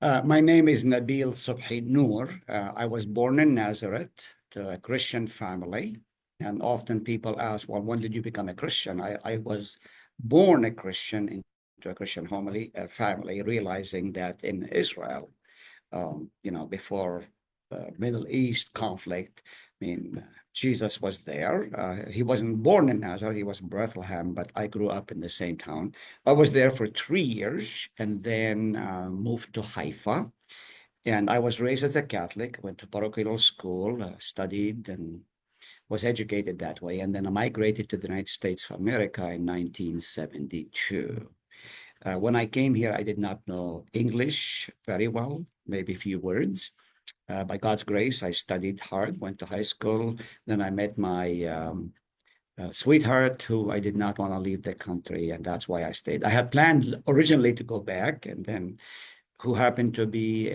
My name is Nabil Nour. I was born in Nazareth to a Christian family. And often people ask, well, when did you become a Christian? I was born a Christian into a Christian family, realizing that in Israel, before the Middle East conflict, Jesus was there. He wasn't born in Nazareth, he was in Bethlehem, but I grew up in the same town. I was there for 3 years and then moved to Haifa. And I was raised as a Catholic, went to parochial school, studied, and was educated that way. And then I migrated to the United States of America in 1972. When I came here, I did not know English very well, maybe a few words. By God's grace, I studied hard, went to high school. Then I met my sweetheart, who I did not want to leave the country, and that's why I stayed. I had planned originally to go back, and then who happened to be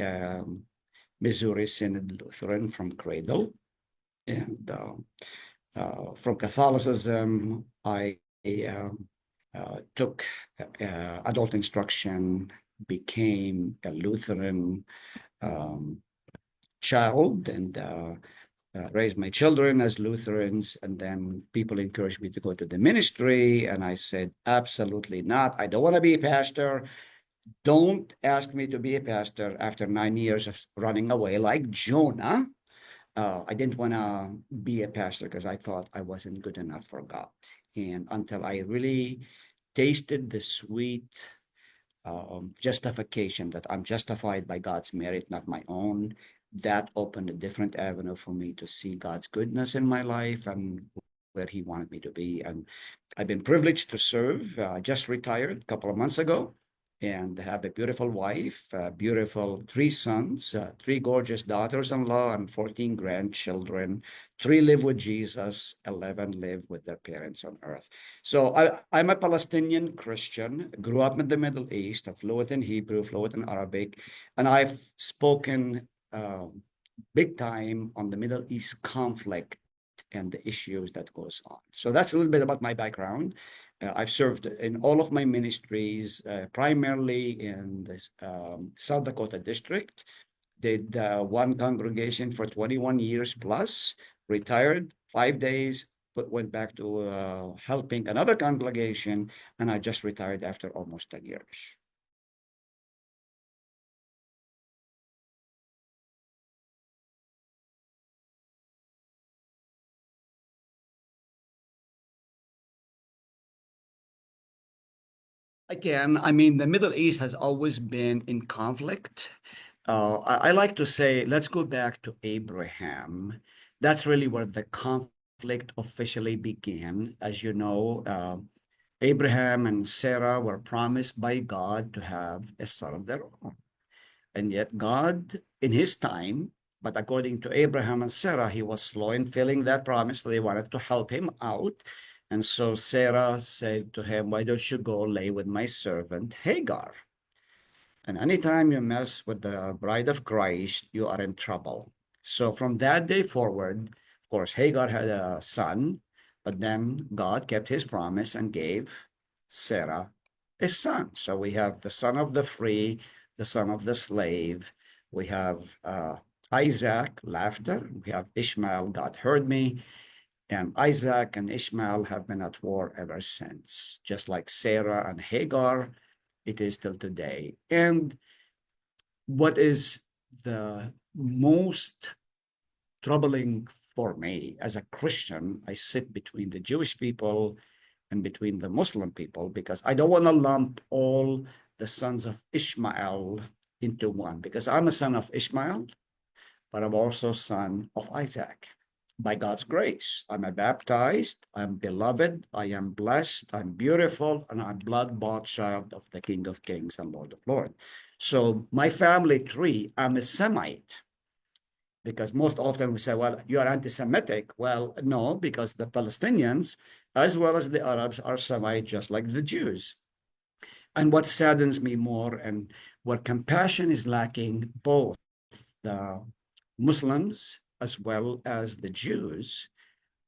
Missouri Synod Lutheran from Cradle. And from Catholicism, I took adult instruction, became a Lutheran child, and raised my children as Lutherans. And then people encouraged me to go to the ministry. And I said, absolutely not. I don't want to be a pastor. Don't ask me to be a pastor after 9 years of running away like Jonah. I didn't want to be a pastor because I thought I wasn't good enough for God. And until I really tasted the sweet justification that I'm justified by God's merit, not my own, that opened a different avenue for me to see God's goodness in my life and where He wanted me to be. And I've been privileged to serve. I just retired a couple of months ago and have a beautiful wife, beautiful 3 sons, 3 gorgeous daughters-in-law, and 14 grandchildren. 3 live with Jesus, 11 live with their parents on earth. So I'm a Palestinian Christian, grew up in the Middle East, I'm fluent in Hebrew, fluent in Arabic, and I've spoken big time on the Middle East conflict and the issues that goes on. So that's a little bit about my background. I've served in all of my ministries, primarily in this South Dakota district. Did one congregation for 21 years plus, retired 5 days, but went back to helping another congregation, and I just retired after almost 10 years. Again, the Middle East has always been in conflict. I like to say, let's go back to Abraham. That's really where the conflict officially began. As you know, Abraham and Sarah were promised by God to have a son of their own. And yet God, in his time, but according to Abraham and Sarah, he was slow in filling that promise. So they wanted to help him out. And so Sarah said to him, why don't you go lay with my servant Hagar? And anytime you mess with the bride of Christ, you are in trouble. So from that day forward, of course, Hagar had a son, but then God kept his promise and gave Sarah a son. So we have the son of the free, the son of the slave. We have Isaac, laughter. We have Ishmael, God heard me. And Isaac and Ishmael have been at war ever since. Just like Sarah and Hagar, it is till today. And what is the most troubling for me as a Christian, I sit between the Jewish people and between the Muslim people, because I don't want to lump all the sons of Ishmael into one, because I'm a son of Ishmael, but I'm also son of Isaac. By God's grace, I'm baptized, I'm beloved, I am blessed, I'm beautiful, and I'm blood-bought child of the King of Kings and Lord of Lords. So my family tree, I'm a Semite, because most often we say, well, you are anti-Semitic. Well, no, because the Palestinians, as well as the Arabs, are Semite just like the Jews. And what saddens me more, and where compassion is lacking, both the Muslims as well as the Jews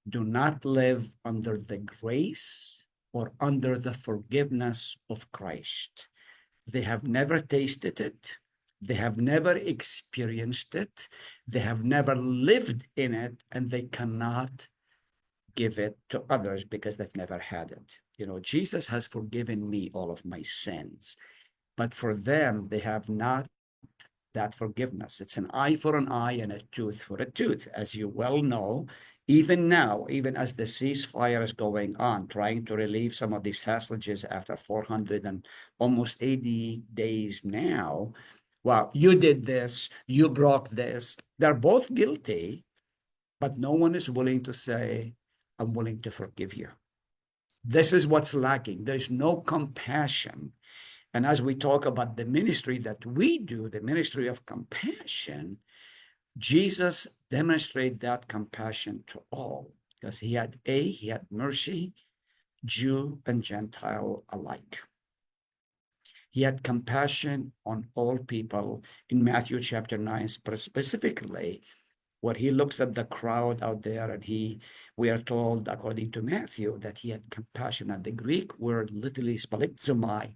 do not live under the grace or under the forgiveness of Christ. They have never tasted it. They have never experienced it. They have never lived in it, and they cannot give it to others because they've never had it. Jesus has forgiven me all of my sins, but for them, they have not that forgiveness. It's an eye for an eye and a tooth for a tooth. As you well know, even now, even as the ceasefire is going on, trying to relieve some of these hostages after 400 and almost 80 days now, well, you did this, you broke this. They're both guilty, but no one is willing to say, I'm willing to forgive you. This is what's lacking. There's no compassion. And as we talk about the ministry that we do, the ministry of compassion, Jesus demonstrated that compassion to all because he had mercy, Jew and Gentile alike. He had compassion on all people in Matthew chapter 9, specifically where he looks at the crowd out there, and we are told, according to Matthew, that he had compassion. And the Greek word literally is palikzomai,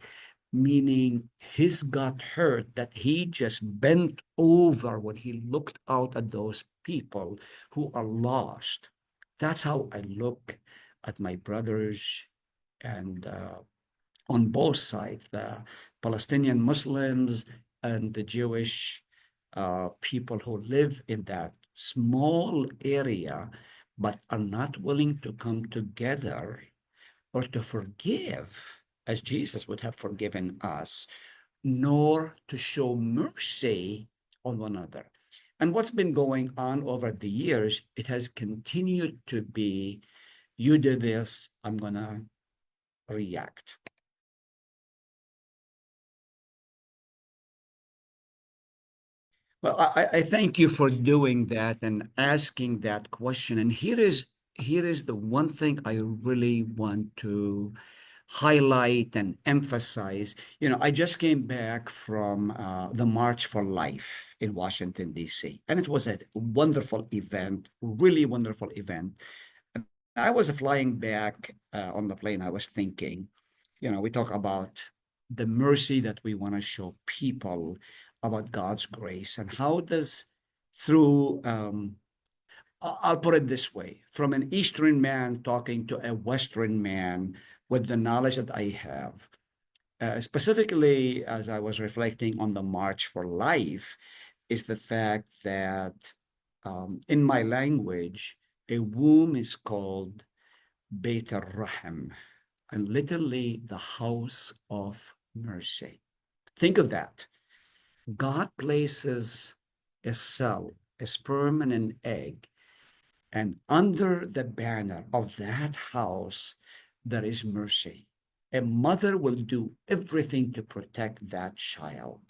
meaning his gut hurt that he just bent over when he looked out at those people who are lost. That's how I look at my brothers and on both sides, the Palestinian Muslims and the Jewish people who live in that small area, but are not willing to come together or to forgive as Jesus would have forgiven us, nor to show mercy on one another. And what's been going on over the years, it has continued to be, you do this, I'm going to react. Well, I thank you for doing that and asking that question. And here is the one thing I really want to highlight and emphasize. I just came back from the March for Life in Washington, D.C., and it was a wonderful event, really wonderful event. And I was flying back on the plane. I was thinking, we talk about the mercy that we want to show people about God's grace and how does through I'll put it this way, from an Eastern man talking to a Western man with the knowledge that I have, specifically as I was reflecting on the March for Life, is the fact that in my language, a womb is called Beit Rahim, and literally the house of mercy. Think of that. God places a cell, a sperm and an egg, and under the banner of that house, there is mercy. A mother will do everything to protect that child.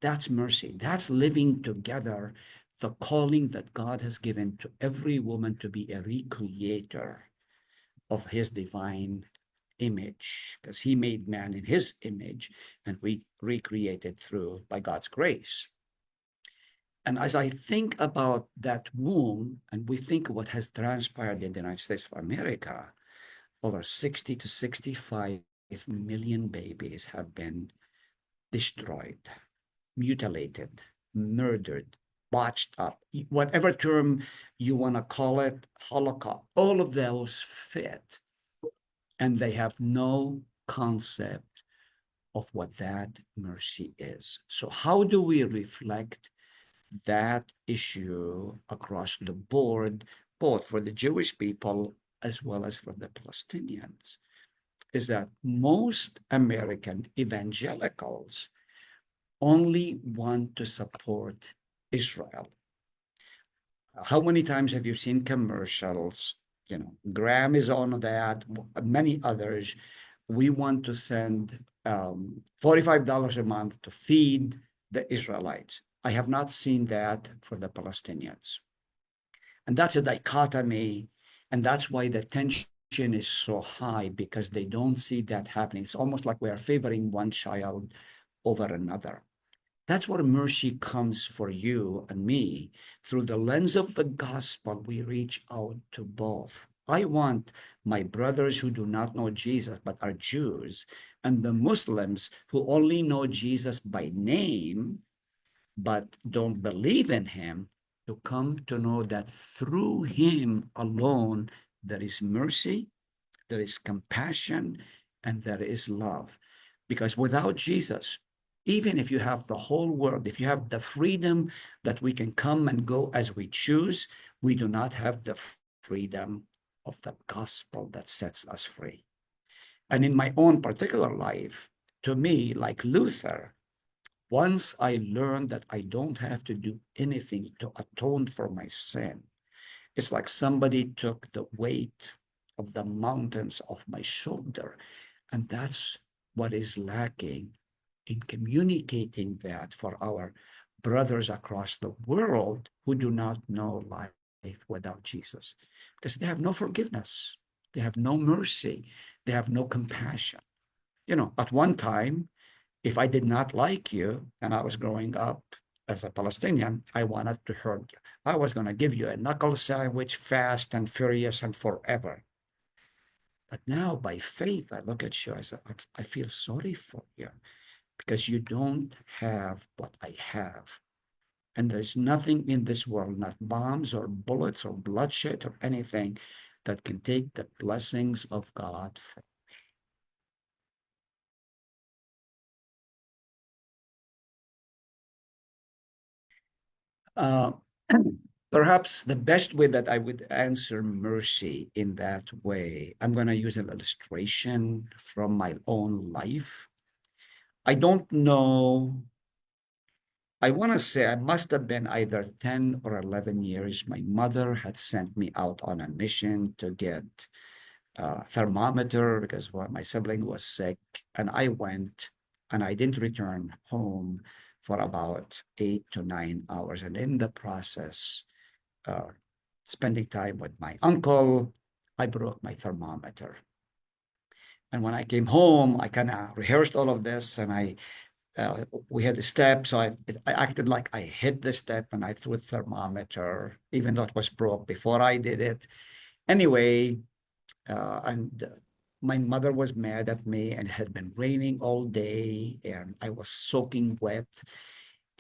That's mercy. That's living together, the calling that God has given to every woman to be a recreator of his divine image, because he made man in his image, and we recreated through by God's grace. And as I think about that womb, and we think what has transpired in the United States of America, over 60 to 65 million babies have been destroyed, mutilated, murdered, botched up, whatever term you want to call it, Holocaust, all of those fit. And they have no concept of what that mercy is. So how do we reflect that issue across the board, both for the Jewish people as well as for the Palestinians? Is that most American evangelicals only want to support Israel. How many times have you seen commercials? Graham is on that, many others. We want to send $45 a month to feed the Israelites. I have not seen that for the Palestinians. And that's a dichotomy. And that's why the tension is so high, because they don't see that happening. It's almost like we are favoring one child over another. That's where mercy comes for you and me. Through the lens of the gospel, we reach out to both. I want my brothers who do not know Jesus but are Jews, and the Muslims who only know Jesus by name, but don't believe in him, to come to know that through him alone there is mercy, there is compassion, and there is love. Because without Jesus, even if you have the whole world, if you have the freedom that we can come and go as we choose, we do not have the freedom of the gospel that sets us free. And in my own particular life, to me, like Luther, once I learned that I don't have to do anything to atone for my sin, it's like somebody took the weight of the mountains off my shoulder. And that's what is lacking in communicating that for our brothers across the world who do not know life without Jesus, because they have no forgiveness, they have no mercy, they have no compassion. At one time, if I did not like you and I was growing up as a Palestinian, I wanted to hurt you. I was going to give you a knuckle sandwich fast and furious and forever. But now, by faith, I look at you, I feel sorry for you because you don't have what I have. And there's nothing in this world, not bombs or bullets or bloodshed or anything, that can take the blessings of God from. Uh, Perhaps the best way that I would answer mercy in that way, I'm going to use an illustration from my own life. I don't know. I want to say I must have been either 10 or 11 years. My mother had sent me out on a mission to get a thermometer because my sibling was sick. And I went and I didn't return home for about 8 to 9 hours. And in the process, uh, spending time with my uncle, I broke my thermometer. And when I came home, I kind of rehearsed all of this, and we had a step, so I acted like I hit the step and I threw the thermometer, even though it was broke before I did it. Anyway, and my mother was mad at me, and it had been raining all day, and I was soaking wet.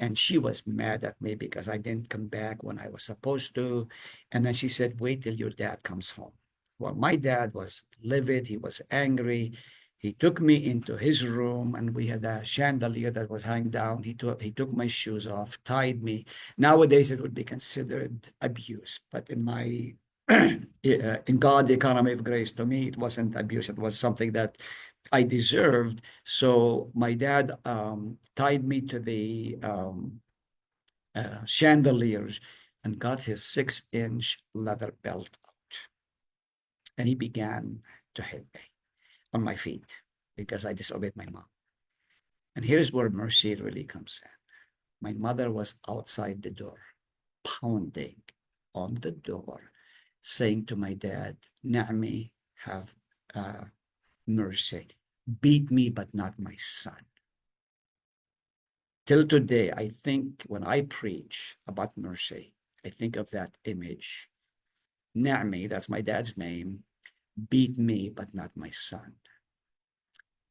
And she was mad at me because I didn't come back when I was supposed to. And then she said, wait till your dad comes home. Well, my dad was livid. He was angry. He took me into his room, and we had a chandelier that was hanging down. He took my shoes off, tied me. Nowadays, it would be considered abuse. But in God's economy of grace, to me, it wasn't abuse. It was something that I deserved. So my dad tied me to the chandeliers and got his 6-inch leather belt out. And he began to hit me on my feet because I disobeyed my mom. And here's where mercy really comes in. My mother was outside the door, pounding on the door, saying to my dad, Naami, have mercy. Beat me, but not my son. Till today, I think when I preach about mercy, I think of that image. Naami, that's my dad's name, beat me, but not my son.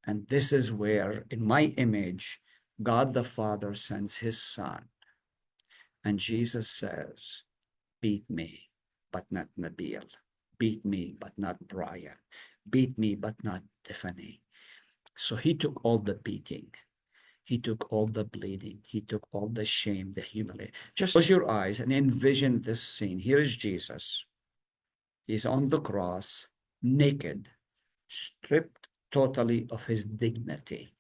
And this is where, in my image, God the Father sends his son. And Jesus says, beat me, but not Nabil. Beat me, but not Brian. Beat me, but not Tiffany. So he took all the beating. He took all the bleeding. He took all the shame, the humiliation. Just close your eyes and envision this scene. Here is Jesus. He's on the cross, naked, stripped totally of his dignity.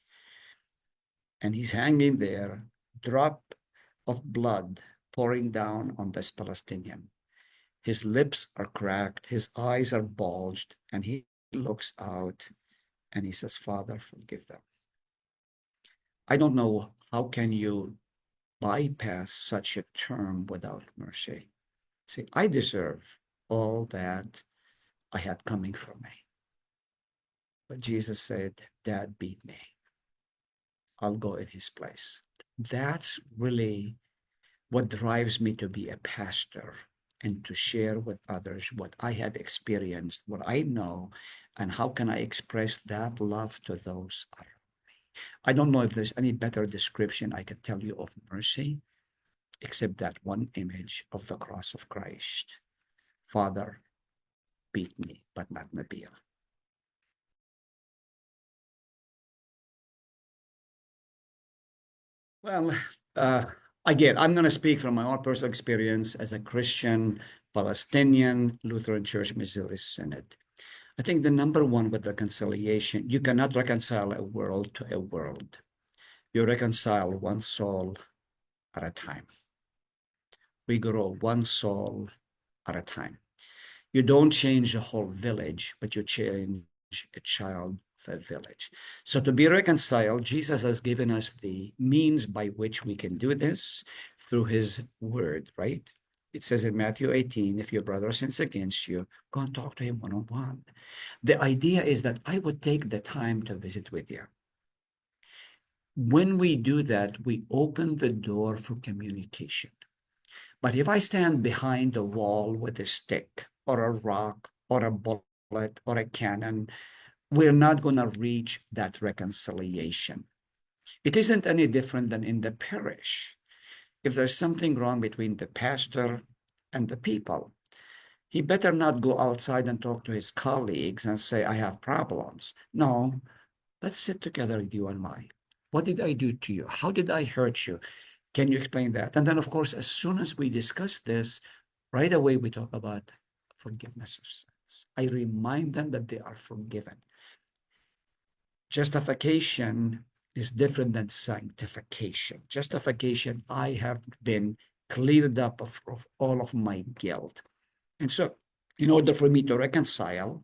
And he's hanging there, drop of blood pouring down on this Palestinian. His lips are cracked, his eyes are bulged, and he looks out and he says, Father, forgive them. I don't know how can you bypass such a term without mercy. See, I deserve all that I had coming from me. But Jesus said, Dad beat me. I'll go in his place. That's really what drives me to be a pastor and to share with others what I have experienced, what I know, and how can I express that love to those around me. I don't know if there's any better description I can tell you of mercy, except that one image of the cross of Christ. Father, beat me, but not Nabil. Well, uh, again, I'm going to speak from my own personal experience as a Christian Palestinian Lutheran Church Missouri Synod. I think the number one with reconciliation, you cannot reconcile a world to a world. You reconcile one soul at a time. We grow one soul at a time. You don't change a whole village, but you change a child of a village. So to be reconciled, Jesus has given us the means by which we can do this through his word, right? It says in Matthew 18, if your brother sins against you, go and talk to him one-on-one. The idea is that I would take the time to visit with you. When we do that, we open the door for communication. But if I stand behind a wall with a stick or a rock or a bullet or a cannon, we're not going to reach that reconciliation. It isn't any different than in the parish. If there's something wrong between the pastor and the people, he better not go outside and talk to his colleagues and say, I have problems. No, let's sit together, you and I. What did I do to you? How did I hurt you? Can you explain that? And then, of course, as soon as we discuss this, right away we talk about forgiveness of sins. I remind them that they are forgiven. Justification is different than sanctification. Justification, I have been cleared up of all of my guilt. And so, in order for me to reconcile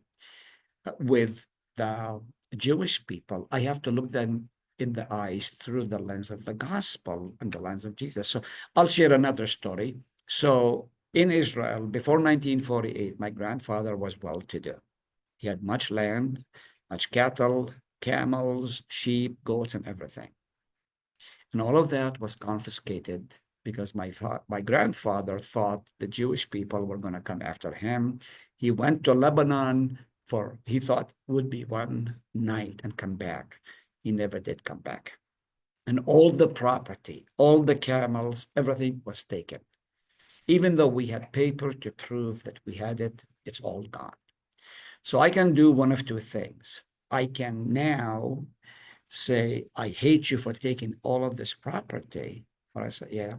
with the Jewish people, I have to look them in the eyes through the lens of the gospel and the lens of Jesus. So I'll share another story. So in Israel, before 1948, my grandfather was well-to-do. He had much land, much cattle, camels, sheep, goats, and everything. And all of that was confiscated because my grandfather thought the Jewish people were going to come after him. He went to Lebanon for, he thought would be one night and come back. He never did come back. And all the property, all the camels, everything was taken. Even though we had paper to prove that we had it, it's all gone. So I can do one of two things. I can now say, I hate you for taking all of this property. Or I say, yeah,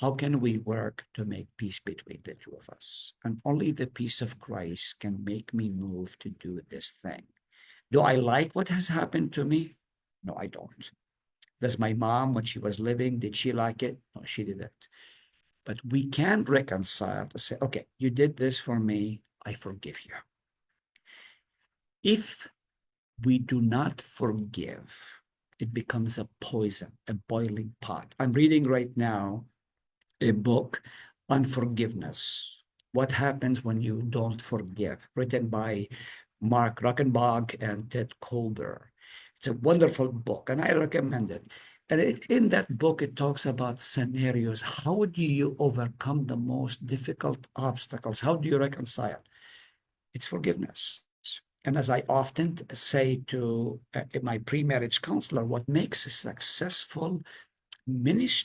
how can we work to make peace between the two of us? And only the peace of Christ can make me move to do this thing. Do I like what has happened to me? No, I don't. Does my mom, when she was living, did she like it? No, she didn't. But we can reconcile to say, okay, you did this for me, I forgive you. If we do not forgive, it becomes a poison, a boiling pot. I'm reading right now a book on forgiveness. What happens when you don't forgive, written by Mark Ruckenbach and Ted Colbert. It's a wonderful book, and I recommend it. And in that book, it talks about scenarios. How do you overcome the most difficult obstacles? How do you reconcile? It's forgiveness. And as I often say to my pre-marriage counselor, what makes a successful marriage,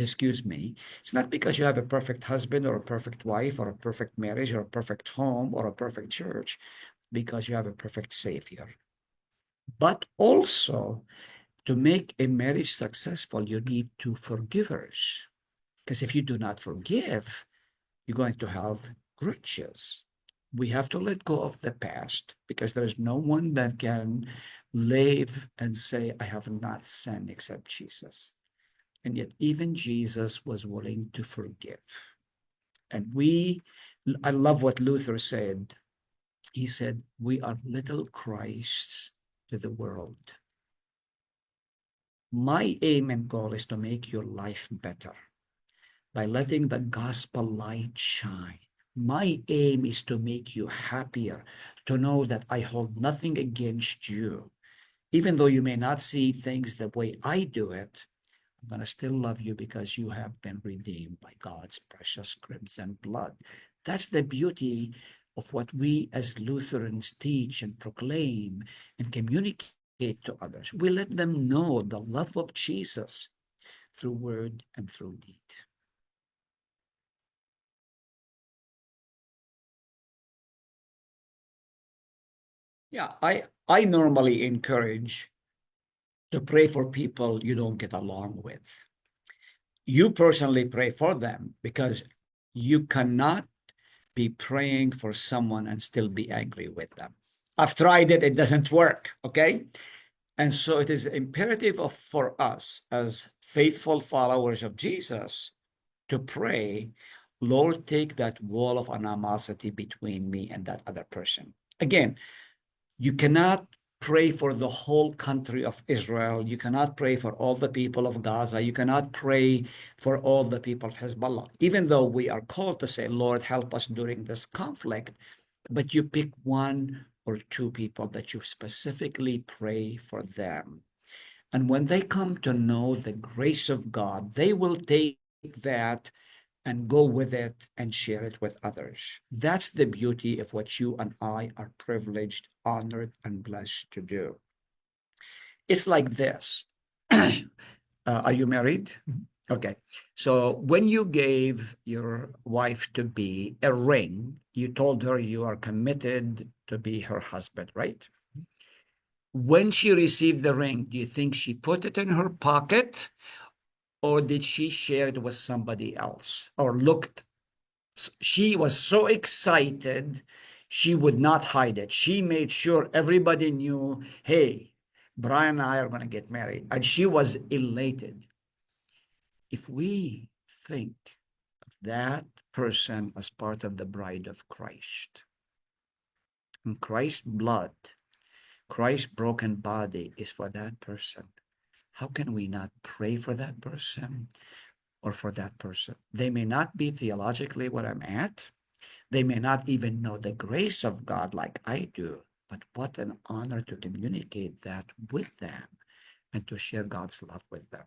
it's not because you have a perfect husband or a perfect wife or a perfect marriage or a perfect home or a perfect church, because you have a perfect savior. But also, to make a marriage successful, you need two forgivers. Because if you do not forgive, you're going to have grudges. We have to let go of the past because there's no one that can live and say, I have not sinned except Jesus. And yet, even Jesus was willing to forgive. And I love what Luther said. He said, we are little Christs to the world. My aim and goal is to make your life better by letting the gospel light shine. My aim is to make you happier, to know that I hold nothing against you. Even though you may not see things the way I do it, I'm going to still love you because you have been redeemed by God's precious crimson blood. That's the beauty of what we as Lutherans teach and proclaim and communicate to others. We let them know the love of Jesus through word and through deed. Yeah, I normally encourage to pray for people you don't get along with. You personally pray for them because you cannot be praying for someone and still be angry with them. I've tried it, it doesn't work, okay? And so it is imperative for us as faithful followers of Jesus to pray, Lord, take that wall of animosity between me and that other person. Again, you cannot pray for the whole country of Israel. You cannot pray for all the people of Gaza. You cannot pray for all the people of Hezbollah, even though we are called to say, Lord, help us during this conflict. But you pick one or two people that you specifically pray for them. And when they come to know the grace of God, they will take that and go with it and share it with others. That's the beauty of what you and I are privileged, honored, and blessed to do. It's like this. Are you married? Okay. So when you gave your wife to be a ring, you told her you are committed to be her husband, right? When she received the ring, do you think she put it in her pocket or did she share it with somebody else or looked? She was so excited, she would not hide it. She made sure everybody knew, hey, Brian and I are going to get married. And she was elated. If we think of that person as part of the bride of Christ, and Christ's blood, Christ's broken body is for that person, how can we not pray for that person or for that person? They may not be theologically what I'm at. They may not even know the grace of God like I do, but what an honor to communicate that with them and to share God's love with them.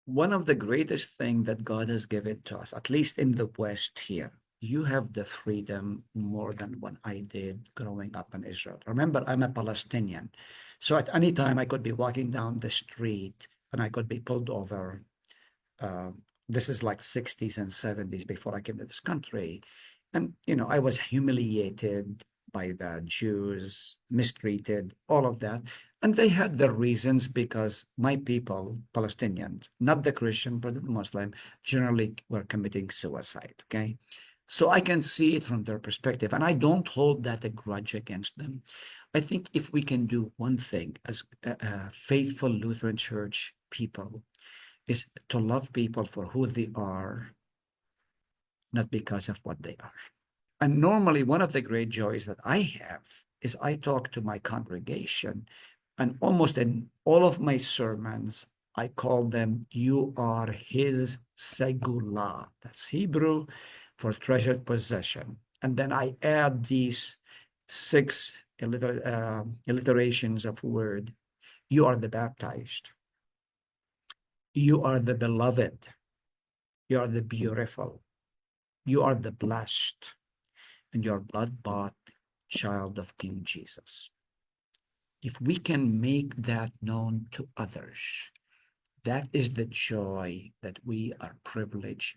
One of the greatest things that God has given to us, at least in the West here, you have the freedom more than what I did growing up in Israel. Remember, I'm a Palestinian. So at any time I could be walking down the street and I could be pulled over. Uh, this is like 60s and 70s before I came to this country. And, I was humiliated by the Jews, mistreated, all of that. And they had their reasons because my people, Palestinians, not the Christian, but the Muslim, generally were committing suicide. Okay. So I can see it from their perspective. And I don't hold that a grudge against them. I think if we can do one thing as faithful Lutheran Church people, is to love people for who they are, not because of what they are. And normally, one of the great joys that I have is I talk to my congregation, and almost in all of my sermons, I call them, you are his segula. That's Hebrew for treasured possession. And then I add these six alliterations of word. You are the baptized. You are the beloved. You are the beautiful. You are the blessed. And you are blood-bought child of King Jesus. If we can make that known to others, that is the joy that we are privileged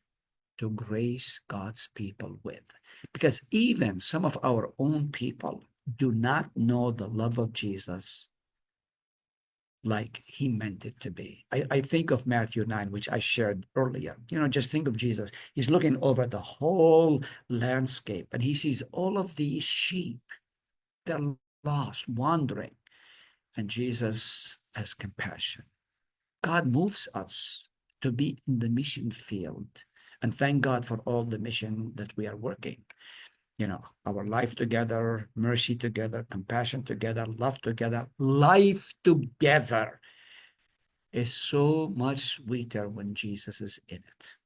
to grace God's people with. Because even some of our own people do not know the love of Jesus like he meant it to be. I think of Matthew 9, which I shared earlier. Just think of Jesus. He's looking over the whole landscape and he sees all of these sheep. They're lost, wandering. And Jesus has compassion. God moves us to be in the mission field. And thank God for all the mission that we are working. Our life together, mercy together, compassion together, love together, life together is so much sweeter when Jesus is in it.